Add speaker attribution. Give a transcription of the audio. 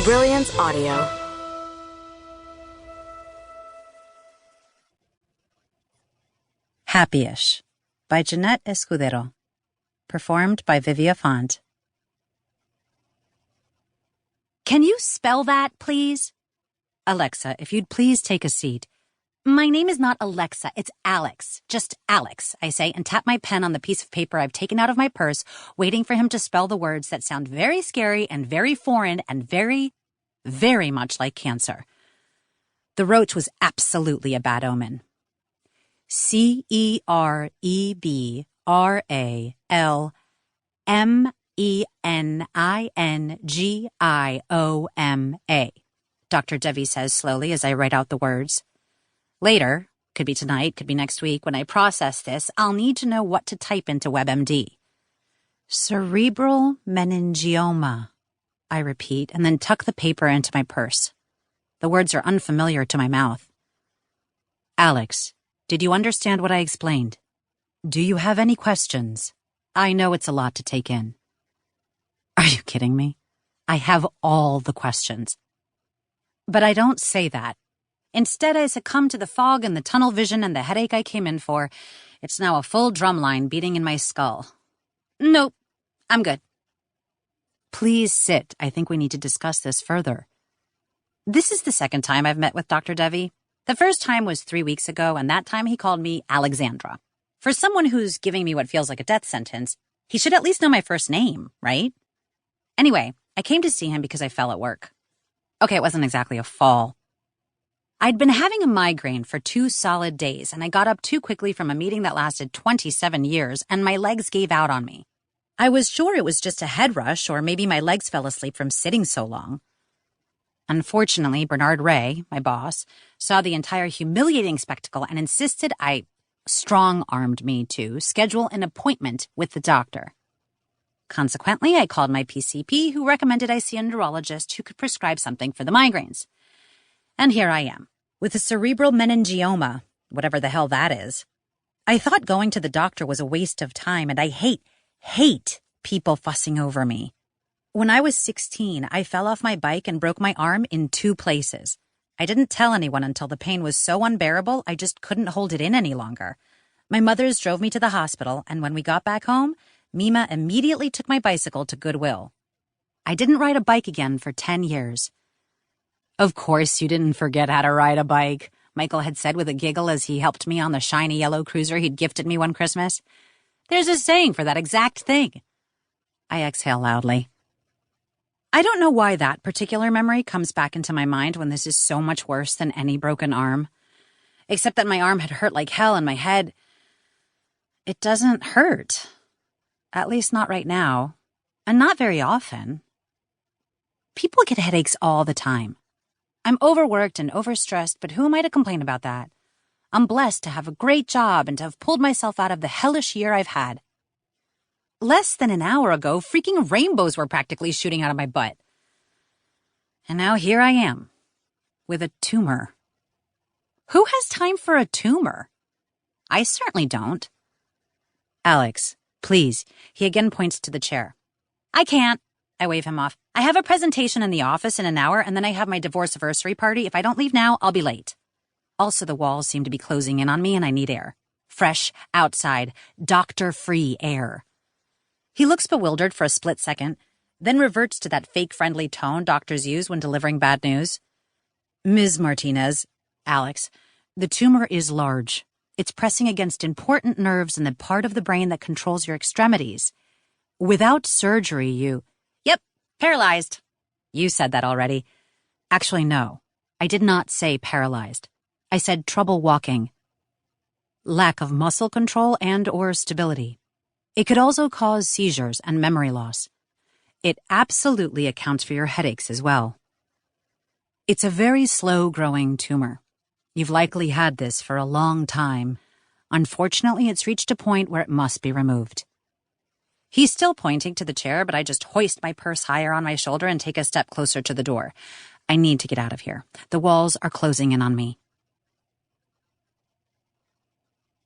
Speaker 1: Brilliance Audio.
Speaker 2: Happyish by Jeanette Escudero. Performed by Vivia.
Speaker 3: Can you spell that, please?
Speaker 2: Alexa, if you'd please take a seat.
Speaker 3: My name is not Alexa, it's Alex. Just Alex, I say, and tap my pen on the piece of paper I've taken out of my purse, waiting for him to spell the words that sound very scary and very foreign and very, very much like cancer. The roach was absolutely a bad omen. CEREBRALMENINGIOMA, Dr. Devi says slowly as I write out the words. Later, could be tonight, could be next week, when I process this, I'll need to know what to type into WebMD.
Speaker 2: Cerebral meningioma, I repeat, and then tuck the paper into my purse. The words are unfamiliar to my mouth. Alex, did you understand what I explained? Do you have any questions? I know it's a lot to take in. Are you kidding me? I have all the questions. But I don't say that. Instead, I succumb to the fog and the tunnel vision and the headache I came in for. It's now a full drumline beating in my skull. Nope, I'm good. Please sit. I think we need to discuss this further. This is the second time I've met with Dr. Devi. The first time was 3 weeks ago, and that time he called me Alexandra. For someone who's giving me what feels like a death sentence, he should at least know my first name, right? Anyway, I came to see him because I fell at work. Okay, it wasn't exactly a fall. I'd been having a migraine for 2 solid days, and I got up too quickly from a meeting that lasted 27 years, and my legs gave out on me. I was sure it was just a head rush, or maybe my legs fell asleep from sitting so long. Unfortunately, Bernard Ray, my boss, saw the entire humiliating spectacle and insisted I strong-armed me to schedule an appointment with the doctor. Consequently, I called my PCP, who recommended I see a neurologist who could prescribe something for the migraines. And here I am, with a cerebral meningioma, whatever the hell that is. I thought going to the doctor was a waste of time, and I hate people fussing over me. When I was 16, I fell off my bike and broke my arm in 2 places. I didn't tell anyone until the pain was so unbearable I just couldn't hold it in any longer. My mothers drove me to the hospital, and when we got back home, Mima immediately took my bicycle to Goodwill. I didn't ride a bike again for 10 years. Of course you didn't forget how to ride a bike, Michael had said with a giggle as he helped me on the shiny yellow cruiser he'd gifted me one Christmas. There's a saying for that exact thing. I exhale loudly. I don't know why that particular memory comes back into my mind when this is so much worse than any broken arm. Except that my arm had hurt like hell and my head... It doesn't hurt. At least not right now. And not very often. People get headaches all the time. I'm overworked and overstressed, but who am I to complain about that? I'm blessed to have a great job and to have pulled myself out of the hellish year I've had. Less than an hour ago, freaking rainbows were practically shooting out of my butt. And now here I am, with a tumor. Who has time for a tumor? I certainly don't. Alex, please. He again points to the chair. I can't. I wave him off. I have a presentation in the office in an hour, and then I have my divorce anniversary party. If I don't leave now, I'll be late. Also, the walls seem to be closing in on me, and I need air. Fresh, outside, doctor-free air. He looks bewildered for a split second, then reverts to that fake-friendly tone doctors use when delivering bad news. Ms. Martinez, Alex, the tumor is large. It's pressing against important nerves in the part of the brain that controls your extremities. Without surgery, you... Yep, paralyzed. You said that already. Actually, no. I did not say paralyzed. I said trouble walking. Lack of muscle control and/or stability. It could also cause seizures and memory loss. It absolutely accounts for your headaches as well. It's a very slow-growing tumor. You've likely had this for a long time. Unfortunately, it's reached a point where it must be removed. He's still pointing to the chair, but I just hoist my purse higher on my shoulder and take a step closer to the door. I need to get out of here. The walls are closing in on me.